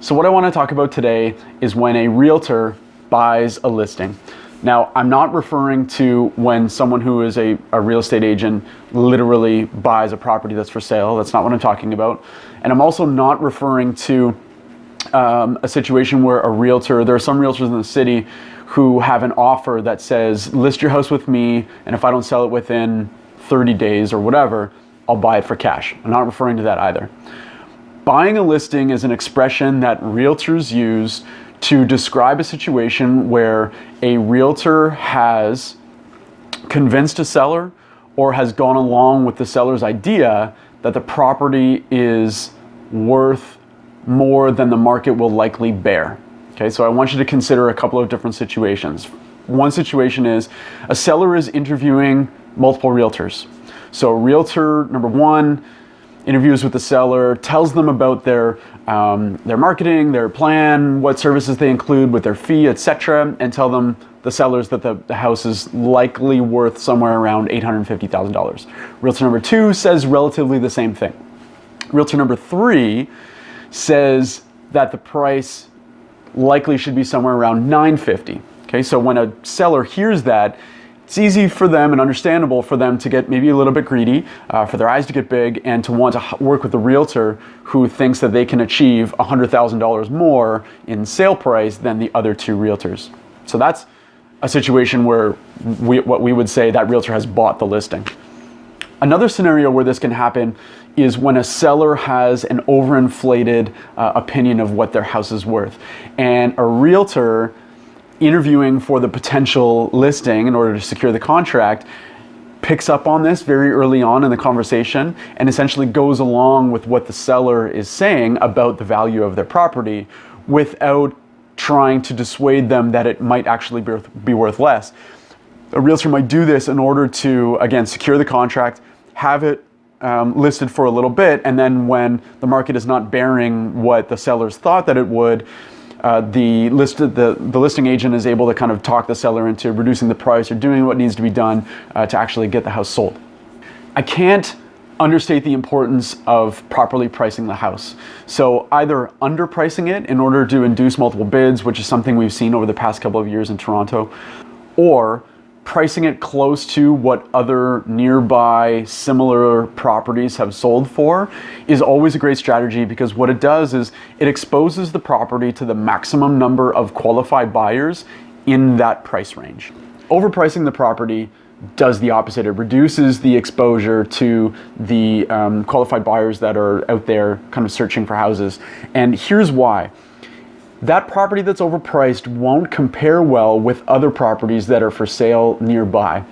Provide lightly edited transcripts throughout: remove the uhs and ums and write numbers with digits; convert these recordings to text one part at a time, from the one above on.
So what I want to talk about today is when a realtor buys a listing. Now, I'm not referring to when someone who is a real estate agent literally buys a property that's for sale. That's not what I'm talking about. And I'm also not referring to a situation where a realtor, there are some realtors in the city who have an offer that says, list your house with me, and if I don't sell it within 30 days or whatever, I'll buy it for cash. I'm not referring to that either. Buying a listing is an expression that realtors use to describe a situation where a realtor has convinced a seller or has gone along with the seller's idea that the property is worth more than the market will likely bear. Okay, so I want you to consider a couple of different situations. One situation is a seller is interviewing multiple realtors. So realtor number one interviews with the seller, tells them about their marketing, their plan, what services they include with their fee, etc., and tell them, the sellers, that the house is likely worth somewhere around $850,000. Realtor number two says relatively the same thing. Realtor number three says that the price likely should be somewhere around $950,000. Okay, so when a seller hears that, it's easy for them and understandable for them to get maybe a little bit greedy, for their eyes to get big, and to want to work with a realtor who thinks that they can achieve $100,000 more in sale price than the other two realtors. So that's a situation where what we would say that realtor has bought the listing. Another scenario where this can happen is when a seller has an overinflated opinion of what their house is worth, and a realtor interviewing for the potential listing in order to secure the contract picks up on this very early on in the conversation and essentially goes along with what the seller is saying about the value of their property without trying to dissuade them that it might actually be worth less. A realtor might do this in order to, again, secure the contract, have it listed for a little bit, and then when the market is not bearing what the sellers thought that it would, the listing agent is able to kind of talk the seller into reducing the price or doing what needs to be done to actually get the house sold. I can't understate the importance of properly pricing the house. So either underpricing it in order to induce multiple bids, which is something we've seen over the past couple of years in Toronto, or pricing it close to what other nearby similar properties have sold for is always a great strategy, because what it does is it exposes the property to the maximum number of qualified buyers in that price range. Overpricing the property does the opposite. It reduces the exposure to the qualified buyers that are out there kind of searching for houses. And here's why. That property that's overpriced won't compare well with other properties that are for sale nearby.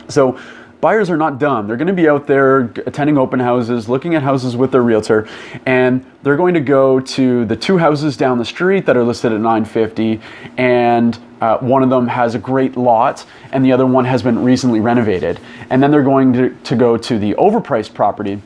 So buyers are not dumb. They're going to be out there attending open houses, looking at houses with their realtor, and they're going to go to the two houses down the street that are listed at $950,000, and one of them has a great lot and the other one has been recently renovated. And then they're going to go to the overpriced property,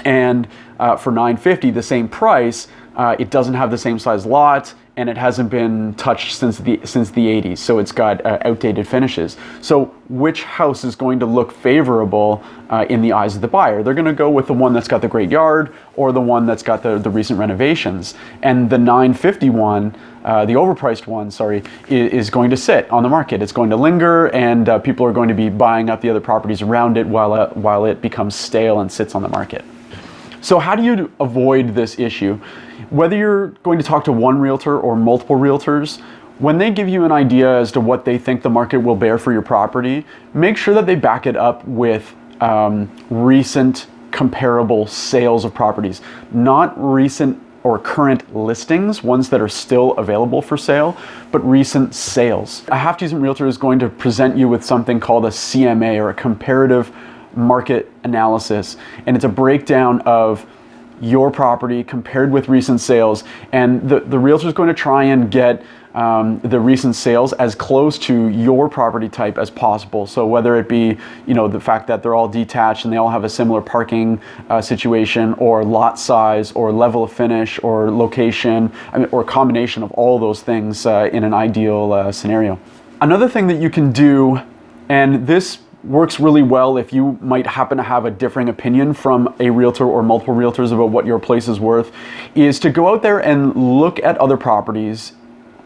and for $950,000, the same price, it doesn't have the same size lot, and it hasn't been touched since the 80s, so it's got outdated finishes. So which house is going to look favorable in the eyes of the buyer? They're going to go with the one that's got the great yard or the one that's got the recent renovations. And the $950,000 one, the overpriced one, sorry, is going to sit on the market. It's going to linger, and people are going to be buying up the other properties around it while it becomes stale and sits on the market. So how do you avoid this issue? Whether you're going to talk to one realtor or multiple realtors, when they give you an idea as to what they think the market will bear for your property, make sure that they back it up with recent comparable sales of properties, not recent or current listings, ones that are still available for sale, but recent sales. A half-decent realtor is going to present you with something called a CMA, or a comparative market analysis, and it's a breakdown of your property compared with recent sales, and the realtor is going to try and get the recent sales as close to your property type as possible. So whether it be, the fact that they're all detached and they all have a similar parking situation, or lot size, or level of finish, or location, or a combination of all those things in an ideal scenario. Another thing that you can do, and this works really well if you might happen to have a differing opinion from a realtor or multiple realtors about what your place is worth, is to go out there and look at other properties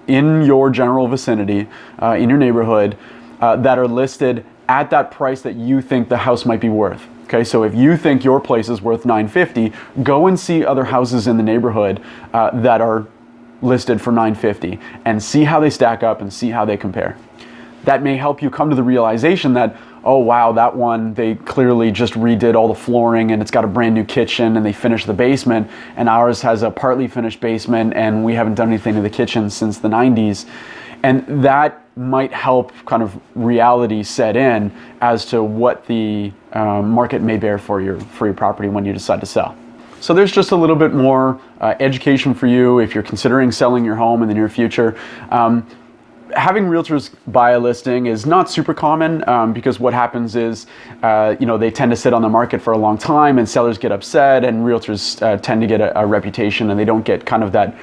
in your general vicinity, in your neighborhood, that are listed at that price that you think the house might be worth. Okay, so if you think your place is worth $950, go and see other houses in the neighborhood that are listed for $950 and see how they stack up and see how they compare. That may help you come to the realization that, oh wow, that one, they clearly just redid all the flooring and it's got a brand new kitchen and they finished the basement, and ours has a partly finished basement and we haven't done anything to the kitchen since the 90s. And that might help kind of reality set in as to what the market may bear for your property when you decide to sell. So there's just a little bit more education for you if you're considering selling your home in the near future. Having realtors buy a listing is not super common because what happens is, they tend to sit on the market for a long time and sellers get upset, and realtors tend to get a reputation and they don't get kind of that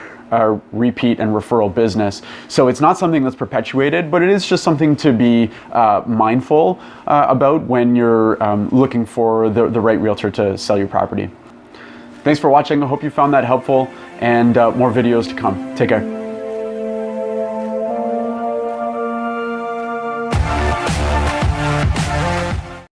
repeat and referral business. So it's not something that's perpetuated, but it is just something to be mindful about when you're looking for the right realtor to sell your property. Thanks for watching. I hope you found that helpful, and more videos to come. Take care.